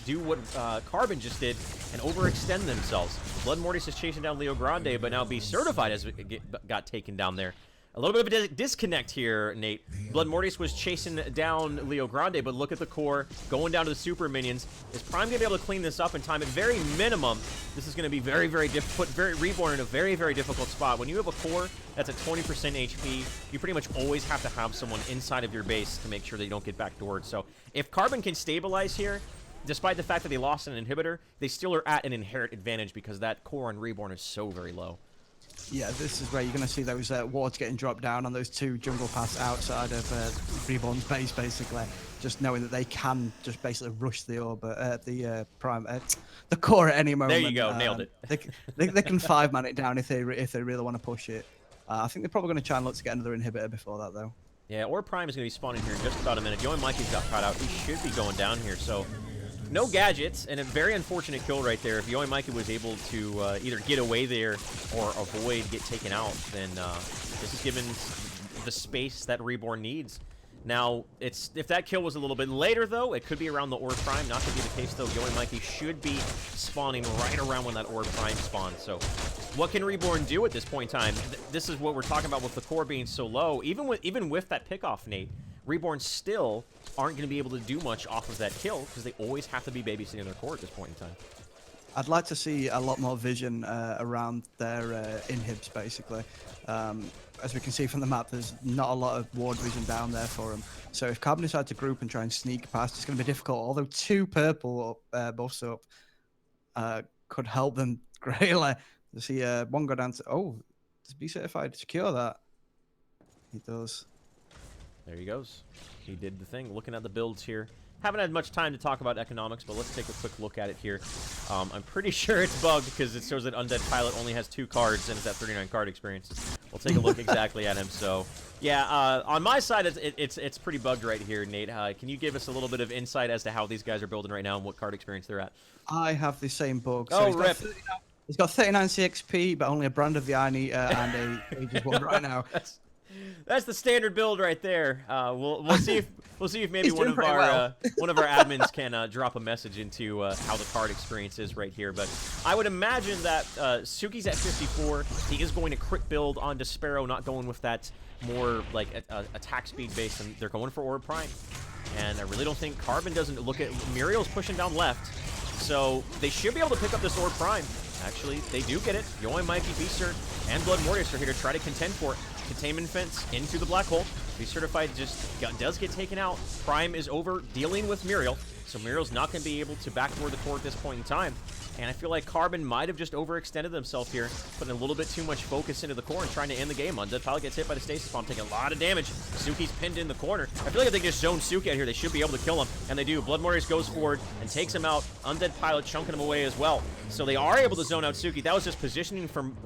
do what Carbon just did and overextend themselves. Blood Mortis is chasing down Leo Grande, but now Be Certified as it got taken down there. A little bit of a disconnect here, Nate. Blood Mortis was chasing down Leo Grande, but look at the core going down to the super minions. Is Prime going to be able to clean this up in time? At very minimum, this is going to be very, very difficult. Put Reborn in a very, very difficult spot. When you have a core that's at 20% HP, you pretty much always have to have someone inside of your base to make sure that you don't get backdoored. So if Carbon can stabilize here, despite the fact that they lost an inhibitor, they still are at an inherent advantage because that core on Reborn is so very low. Yeah, this is where you're going to see those wards getting dropped down on those 2 jungle paths outside of Reborn's base, basically. Just knowing that they can just basically rush the orb, the core at any moment. There you go, nailed it. They can 5-man it down if they really want to push it. I think they're probably going to try and look to get another inhibitor before that, though. Yeah, Orb Prime is going to be spawning here in just about a minute. Young Mikey's got caught out. He should be going down here, so no gadgets, and a very unfortunate kill right there. If Young Mikey was able to either get away there or avoid get taken out, then this is given the space that Reborn needs. Now, if that kill was a little bit later, though, it could be around the Orb Prime. Not to be the case, though. Young Mikey should be spawning right around when that Orb Prime spawns. So what can Reborn do at this point in time? This is what we're talking about with the core being so low. Even with that pickoff, Nate, Reborn still aren't going to be able to do much off of that kill because they always have to be babysitting their core at this point in time. I'd like to see a lot more vision around their inhibs, basically. As we can see from the map, there's not a lot of ward vision down there for them. So if Carbon decide to group and try and sneak past, it's going to be difficult. Although 2 purple buffs up could help them greatly. You see one go down to... Oh, does be certified to secure that? He does. There he goes. He did the thing. Looking at the builds here. Haven't had much time to talk about economics, but let's take a quick look at it here. I'm pretty sure it's bugged because it shows that Undead Pilot only has 2 cards and it's at 39 card experience. We'll take a look exactly at him. So, yeah, on my side, it's pretty bugged right here, Nate. Can you give us a little bit of insight as to how these guys are building right now and what card experience they're at? I have the same bug. So rip. He's got 39 CXP, but only a Brand of the Eye and a Aegis one right now. That's the standard build right there. We'll see if maybe He's one doing of pretty our well. one of our admins can drop a message into how the card experience is right here. But I would imagine that Suki's at 54. He is going to crit build on Despero, not going with that more like attack speed base, and they're going for Orb Prime. And I really don't think Carbon doesn't look at Muriel's pushing down left, so they should be able to pick up this Orb Prime. Actually, they do get it. Yoy, Mikey, Beaster, and Blood Mortis are here to try to contend for it. Containment fence into the black hole. Be certified does get taken out. Prime is over dealing with Muriel, so Muriel's not going to be able to backdoor the core at this point in time. And I feel like Carbon might have just overextended themselves here, putting a little bit too much focus into the core and trying to end the game. Undead Pilot gets hit by the stasis bomb, taking a lot of damage. Suki's pinned in the corner. I feel like if they just zone Suki out here, they should be able to kill him, and they do. Blood Mortis goes forward and takes him out. Undead Pilot chunking him away as well. So they are able to zone out Suki. That was just positioning from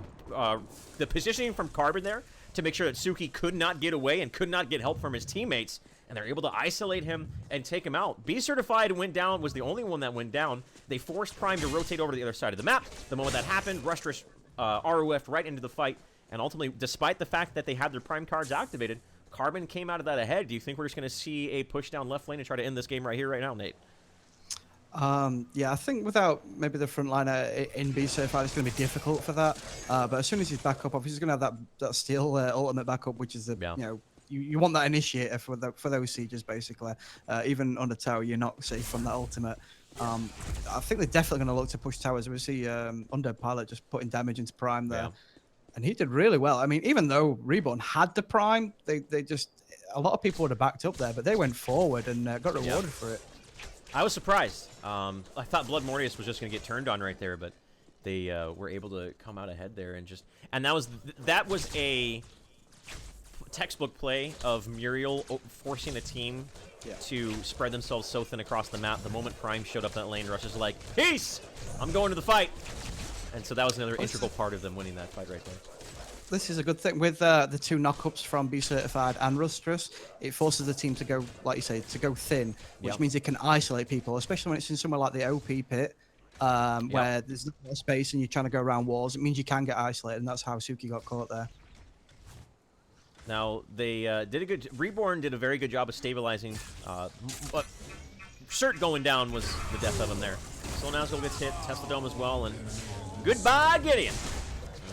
the positioning from Carbon there to make sure that Suki could not get away and could not get help from his teammates. And they're able to isolate him and take him out. Be Certified went down, was the only one that went down. They forced Prime to rotate over to the other side of the map. The moment that happened, Rushdrish ROF'd right into the fight. And ultimately, despite the fact that they had their Prime cards activated, Carbon came out of that ahead. Do you think we're just going to see a push down left lane and try to end this game right here, right now, Nate? Yeah, I think without maybe the front liner in B certified, it's going to be difficult for that. But as soon as he's back up, obviously he's going to have that steel ultimate backup, which is the you want that initiator for those sieges basically. Even under tower, you're not safe from that ultimate. I think they're definitely going to look to push towers. We see Undead Pilot just putting damage into Prime there, and he did really well. I mean, even though Reborn had the Prime, they just a lot of people would have backed up there, but they went forward and got rewarded for it. I was surprised. I thought Blood Mortius was just going to get turned on right there, but they were able to come out ahead there and that was a textbook play of Muriel forcing the team to spread themselves so thin across the map. The moment Prime showed up that lane, Rush is like, peace! I'm going to the fight! And so that was another integral part of them winning that fight right there. This is a good thing with the 2 knockups from B Certified and Rushdrish. It forces the team to go, like you say, to go thin, which means it can isolate people, especially when it's in somewhere like the OP pit, where there's no space and you're trying to go around walls. It means you can get isolated, and that's how Suki got caught there. Now, they Reborn did a very good job of stabilizing, but Cert going down was the death of him there. So Nazgul gets hit, Tesla Dome as well, and goodbye, Gideon!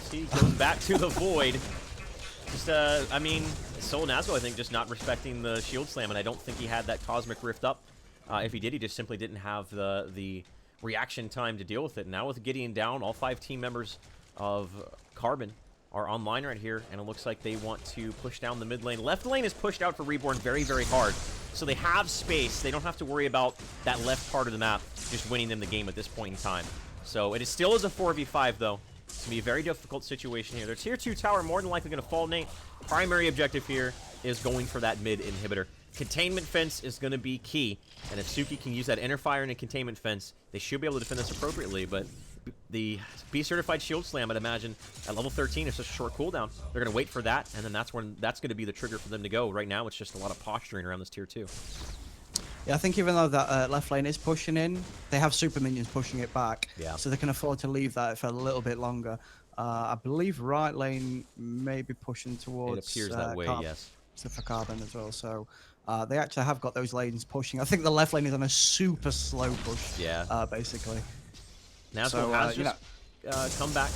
He goes back to the void. Just, I mean, Soul Nazgul, I think, just not respecting the shield slam, and I don't think he had that Cosmic Rift up. If he did, he just simply didn't have the reaction time to deal with it. Now with Gideon down, all 5 team members of Carbon are online right here, and it looks like they want to push down the mid lane. Left lane is pushed out for Reborn very, very hard, so they have space. They don't have to worry about that left part of the map just winning them the game at this point in time. So it still is a 4v5, though. It's going to be a very difficult situation here. Their tier 2 tower more than likely going to fall, Nate. Primary objective here is going for that mid inhibitor. Containment fence is going to be key, and if Suki can use that inner fire and a containment fence, they should be able to defend this appropriately, but the B certified shield slam, I'd imagine at level 13 is such a short cooldown. They're going to wait for that, and then that's going to be the trigger for them to go. Right now, it's just a lot of posturing around this tier 2. Yeah, I think even though that left lane is pushing in, they have super minions pushing it back. Yeah. So they can afford to leave that for a little bit longer. I believe right lane may be pushing towards. It appears that way, yes. So for Carbon as well. So they actually have got those lanes pushing. I think the left lane is on a super slow push. Yeah. Basically. Nazgul has just come back.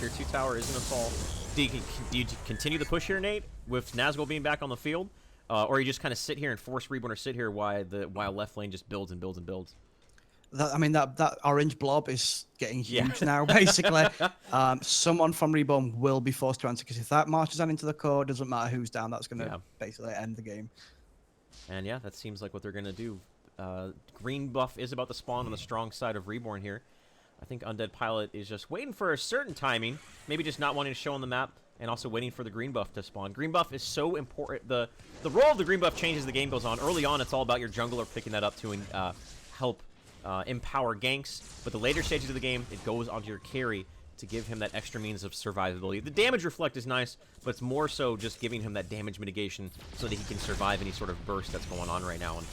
Tier 2 tower is going to fall. Do you continue the push here, Nate, with Nazgul being back on the field? Or you just kind of sit here and force Reborn to sit here while left lane just builds and builds and builds? That orange blob is getting huge now, basically. Someone from Reborn will be forced to answer, because if that marches on into the core, doesn't matter who's down, that's going to basically end the game. And yeah, that seems like what they're going to do. Green buff is about to spawn on the strong side of Reborn here. I think Undead Pilot is just waiting for a certain timing, maybe just not wanting to show on the map, and also waiting for the green buff to spawn. Green buff is so important. The role of the green buff changes as the game goes on. Early on, it's all about your jungler picking that up to help empower ganks, but the later stages of the game, it goes onto your carry to give him that extra means of survivability. The damage reflect is nice, but it's more so just giving him that damage mitigation so that he can survive any sort of burst that's going on right now. And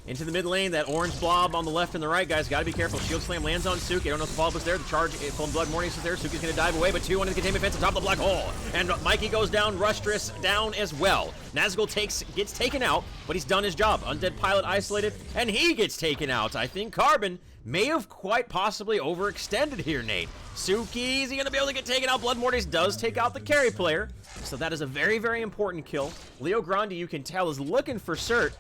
into the mid lane, that orange blob on the left and the right, guys. Got to be careful. Shield Slam lands on Suki. I don't know if the follow-up was there. The charge from Blood Mornings is there. Suki's going to dive away, but 2 under the containment fence on top of the black hole. And Mikey goes down. Rustress down as well. Nazgul gets taken out, but he's done his job. Undead Pilot isolated, and he gets taken out. I think Carbon may have quite possibly overextended here, Nate. Suki, is he going to be able to get taken out? Blood Mortis does take out the carry player, so that is a very, very important kill. Leo Grande, you can tell, is looking for Cert.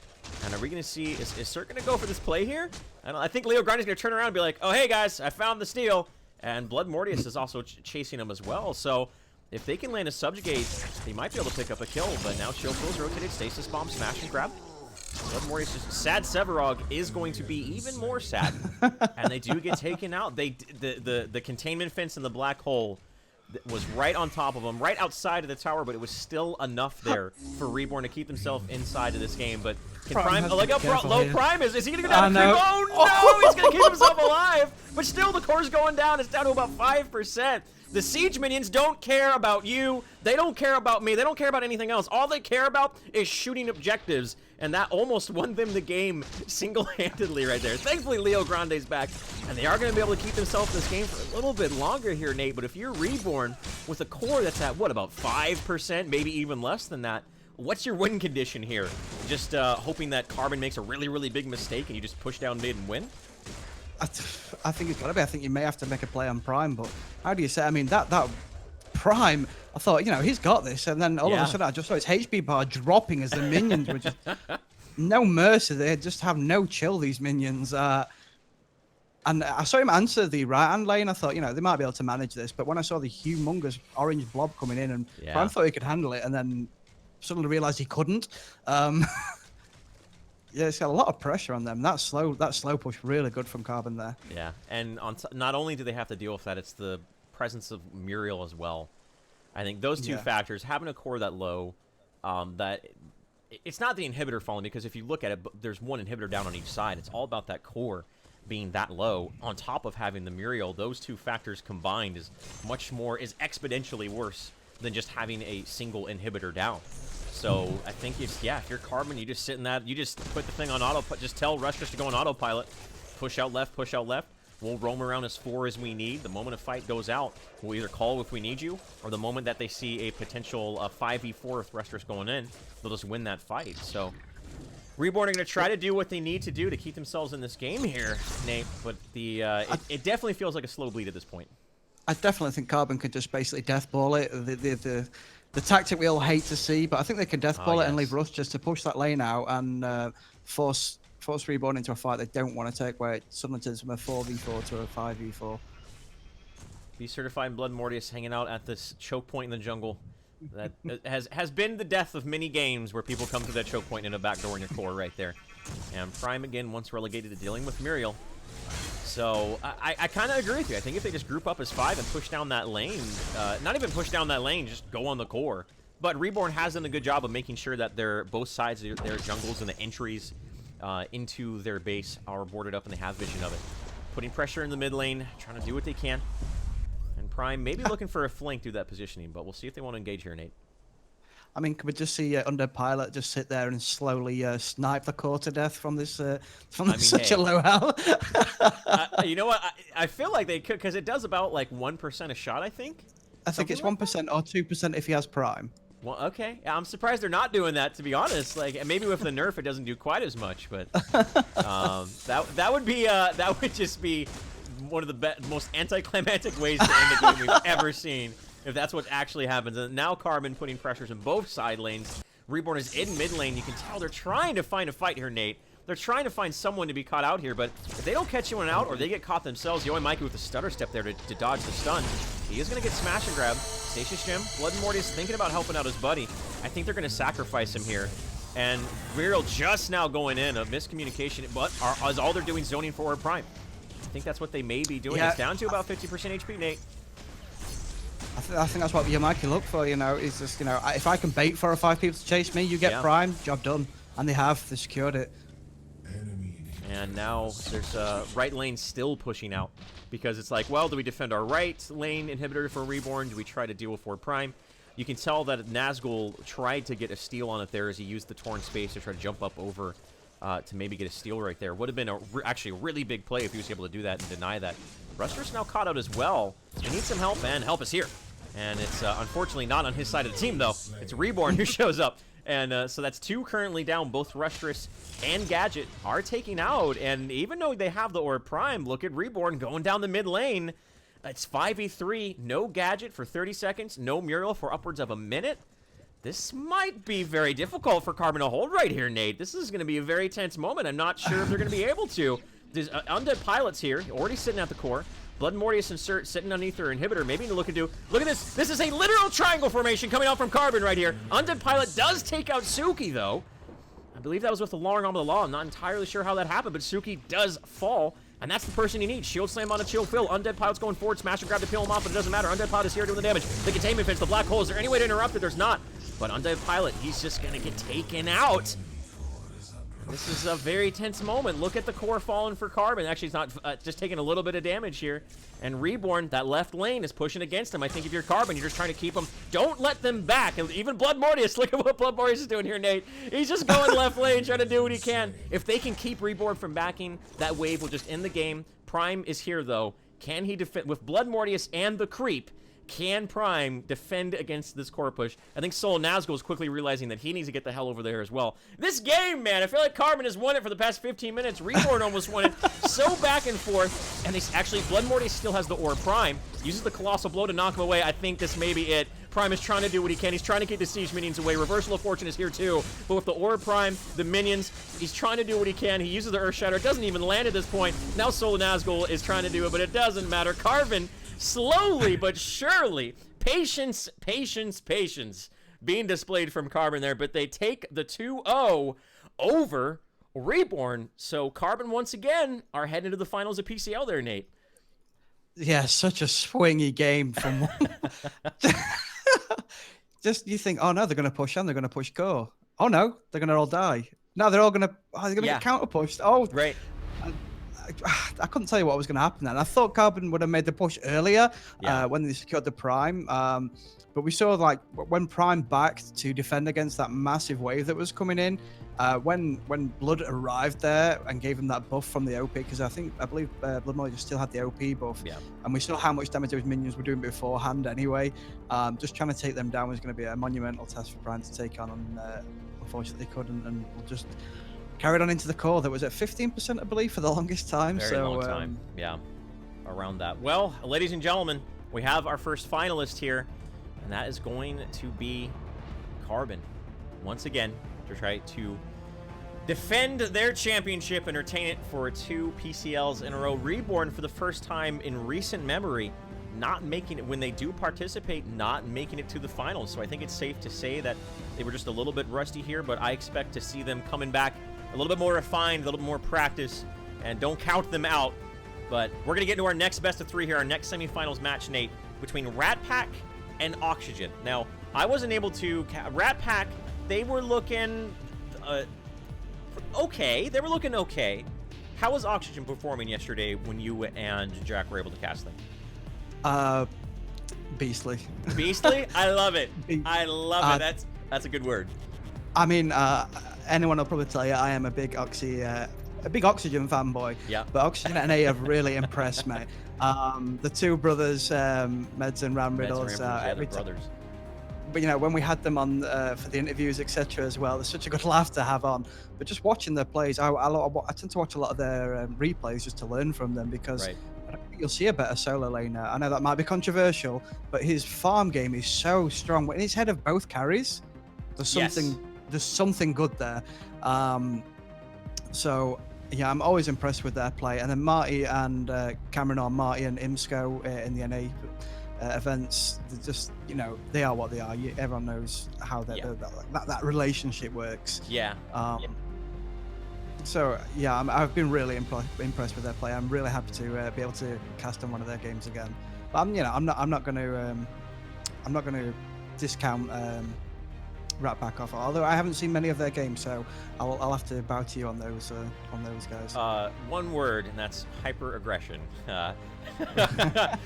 And are we going to see, is Cert going to go for this play here? I think Leo Grande is going to turn around and be like, oh, hey, guys, I found the steal. And Blood Mortius is also chasing him as well. So if they can land a subjugate, they might be able to pick up a kill. But now Chill Flow's rotated, Stasis Bomb, smash and grab. Blood Mortius, sad Sevarog is going to be even more sad. And they do get taken out. The containment fence in the black hole was right on top of them, right outside of the tower, but it was still enough there for Reborn to keep themselves inside of this game. But can Prime, look how low Prime is. Is he going to go down? Oh, no, he's going to keep himself alive. But still, the core's going down. It's down to about 5%. The siege minions don't care about you. They don't care about me. They don't care about anything else. All they care about is shooting objectives, and that almost won them the game single-handedly right there. Thankfully, Leo Grande's back, and they are going to be able to keep themselves in this game for a little bit longer here, Nate. But if you're Reborn with a core that's at, what, about 5%, maybe even less than that, what's your win condition here? Just hoping that Carbon makes a really, really big mistake and you just push down mid and win? I think it's got to be. I think you may have to make a play on Prime, but how do you say? I mean, that Prime, I thought, you know, he's got this, and then all of a sudden I just saw his HP bar dropping as the minions were just no mercy. They just have no chill, these minions. And I saw him answer the right-hand lane. I thought, you know, they might be able to manage this, but when I saw the humongous orange blob coming in, and Prime thought he could handle it, and then suddenly realized he couldn't. Yeah, it's got a lot of pressure on them. That slow push really good from Carbon there. Yeah, and not only do they have to deal with that, it's the presence of Muriel as well. I think those two factors, having a core that low, that it's not the inhibitor falling, because if you look at it, there's one inhibitor down on each side. It's all about that core being that low. On top of having the Muriel, those two factors combined is exponentially worse than just having a single inhibitor down. So I think if you're Carbon, you just sit in that, you just put the thing on auto, just tell Rustress to go on autopilot, push out left, push out left. We'll roam around as 4 as we need. The moment a fight goes out, we'll either call if we need you, or the moment that they see a potential 5v4 with Rustress going in, they'll just win that fight. So Reborn are going to try to do what they need to do to keep themselves in this game here, Nate, but it definitely feels like a slow bleed at this point. I definitely think Carbon could just basically deathball it. The tactic we all hate to see, but I think they can deathball it and leave Rust just to push that lane out and force Reborn into a fight they don't want to take, where it suddenly turns from a 4v4 to a 5v4. Be certified Blood Mortius hanging out at this choke point in the jungle. That has been the death of many games where people come to that choke point in a backdoor in your core right there. And Prime again once relegated to dealing with Muriel. So I kind of agree with you. I think if they just group up as 5 and push down that lane, not even push down that lane, just go on the core. But Reborn has done a good job of making sure that both sides of their jungles and the entries into their base are boarded up and they have vision of it. putting pressure in the mid lane, trying to do what they can. And Prime maybe looking for a flank through that positioning, but we'll see if they want to engage here, Nate. I mean, can we just see Undead Pilot just sit there and slowly snipe the core to death from this such a low hell? You know what? I feel like they could, because it does about like 1% a shot, I think. I think it's 1% or 2% if he has Prime. Well, okay. I'm surprised they're not doing that, to be honest. Like, maybe with the nerf, it doesn't do quite as much, but that would just be one of the most anticlimactic ways to end the game we've ever seen, if that's what actually happens. And now Carbon putting pressures in both side lanes. Reborn is in mid lane. You can tell they're trying to find a fight here, Nate. They're trying to find someone to be caught out here, but if they don't catch anyone out or they get caught themselves, Yooi Mikey with the stutter step there to dodge the stun. He is going to get smash and grab. Stasis Gem, Blood and Morty is thinking about helping out his buddy. I think they're going to sacrifice him here. And Real just now going in, a miscommunication, but is all they're doing zoning for Orb Prime. I think that's what they may be doing. Yeah. It's down to about 50% HP, Nate. I think that's what Yooi Mikey look for, you know, is just, you know, if I can bait 4 or 5 people to chase me, you get Prime, job done. And they secured it. And now there's right lane still pushing out, because it's like, well, do we defend our right lane inhibitor for Reborn? Do we try to deal with Orb Prime? You can tell that Nazgul tried to get a steal on it there as he used the torn space to try to jump up over to maybe get a steal right there. Would have been actually a really big play if he was able to do that and deny that. Ruster's now caught out as well. He needs some help, and help is here. And it's unfortunately not on his side of the team, though. It's Reborn who shows up. And so that's 2 currently down. Both Rustress and Gadget are taking out. And even though they have the Orb Prime, look at Reborn going down the mid lane. It's 5v3. No Gadget for 30 seconds. No Muriel for upwards of a minute. This might be very difficult for Carbon to hold right here, Nate. This is going to be a very tense moment. I'm not sure if they're going to be able to. There's Undead Pilots here, already sitting at the core. Blood and Mortius insert sitting underneath their inhibitor. Maybe to look at this. This is a literal triangle formation coming out from Carbon right here. Undead Pilot does take out Suki, though. I believe that was with the long arm of the law. I'm not entirely sure how that happened, but Suki does fall. And that's the person he needs. Shield slam on a chill fill. Undead Pilot's going forward. Smash and grab to peel him off, but it doesn't matter. Undead Pilot is here doing the damage. The containment fence, the black hole. Is there any way to interrupt it? There's not. But Undead Pilot, he's just going to get taken out. This is a very tense moment. Look at the core falling for Carbon. Actually, it's not just taking a little bit of damage here. And Reborn, that left lane, is pushing against him. I think if you're Carbon, you're just trying to keep them. Don't let them back. And even Blood Mortius, look at what Blood Mortius is doing here, Nate. He's just going left lane, trying to do what he can. If they can keep Reborn from backing, that wave will just end the game. Prime is here, though. Can he defend? With Blood Mortius and the creep, can Prime defend against this core push? I think Soul Nazgul is quickly realizing that he needs to get the hell over there as well. This game, man, I feel like Carbon has won it for the past 15 minutes. Reborn almost won it. So back and forth. And actually, Blood Morty still has the Orb Prime. Uses the Colossal Blow to knock him away. I think this may be it. Prime is trying to do what he can. He's trying to keep the Siege minions away. Reversal of Fortune is here too. But with the Orb Prime, the minions, he's trying to do what he can. He uses the Earth Shatter. It doesn't even land at this point. Now Soul Nazgul is trying to do it, but it doesn't matter. Carbon, slowly but surely, patience being displayed from Carbon there, but they take the 2-0 over Reborn. So Carbon once again are heading to the finals of PCL there, Nate. Yeah, such a swingy game from just you think, oh no, they're going to push on, they're going to push core. Oh no, they're going to all die. No, they're all going to get counter pushed. Oh, right. I couldn't tell you what was going to happen then. I thought Carbon would have made the push earlier when they secured the Prime. But we saw like when Prime backed to defend against that massive wave that was coming in, when Blood arrived there and gave him that buff from the OP, because I believe Blood Mole still had the OP buff, and we saw how much damage those minions were doing beforehand anyway. Just trying to take them down was going to be a monumental test for Prime to take on, and unfortunately they couldn't, and just carried on into the core. That was at 15%, I believe, for the longest time. Very long time. Yeah, around that. Well, ladies and gentlemen, we have our first finalist here, and that is going to be Carbon. Once again, to try to defend their championship and retain it for 2 PCLs in a row. Reborn, for the first time in recent memory, not making it, when they do participate, not making it to the finals. So I think it's safe to say that they were just a little bit rusty here, but I expect to see them coming back a little bit more refined, a little bit more practice, and don't count them out. But we're going to get into our next best of 3 here, our next semifinals match, Nate, between Rat Pack and Oxygen. Now, I wasn't able to... Rat Pack, they were looking okay. They were looking okay. How was Oxygen performing yesterday when you and Jack were able to cast them? Beastly. Beastly? I love it. I love it. That's a good word. I mean, anyone will probably tell you I am a big Oxygen fanboy. Yeah. But Oxygen and A have really impressed me. The two brothers, Meds and Ram Riddles, every time. Brothers. But you know, when we had them on for the interviews, etc., as well, they're such a good laugh to have on. But just watching their plays, I tend to watch a lot of their replays just to learn from them, because Right. I don't think you'll see a better solo laner. I know that might be controversial, but his farm game is so strong. In his head of both carries, there's something good there. So yeah, I'm always impressed with their play. And then Marty and Cameron, or Marty and Imsco in the NA events, they're just, you know, they are what they are. Everyone knows how that relationship works. Yeah. So yeah, I've been really impressed with their play. I'm really happy to be able to cast on one of their games again. But I'm not going to discount Rat Pack off. Although I haven't seen many of their games, so I'll have to bow to you on those guys. One word, and that's hyper aggression.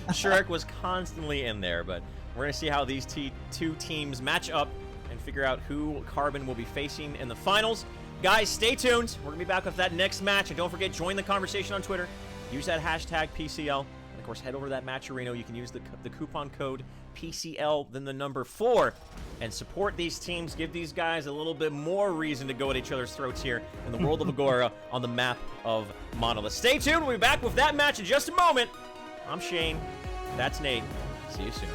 Shrek was constantly in there, but we're gonna see how these two teams match up and figure out who Carbon will be facing in the finals. Guys, stay tuned. We're gonna be back with that next match, and don't forget, join the conversation on Twitter. Use that hashtag PCL, and of course, head over to that match arena. You can use the coupon code PCL, then the number 4, and support these teams. Give these guys a little bit more reason to go at each other's throats here in the world of Agora on the map of Monolith. Stay tuned. We'll be back with that match in just a moment. I'm Shane. That's Nate. See you soon.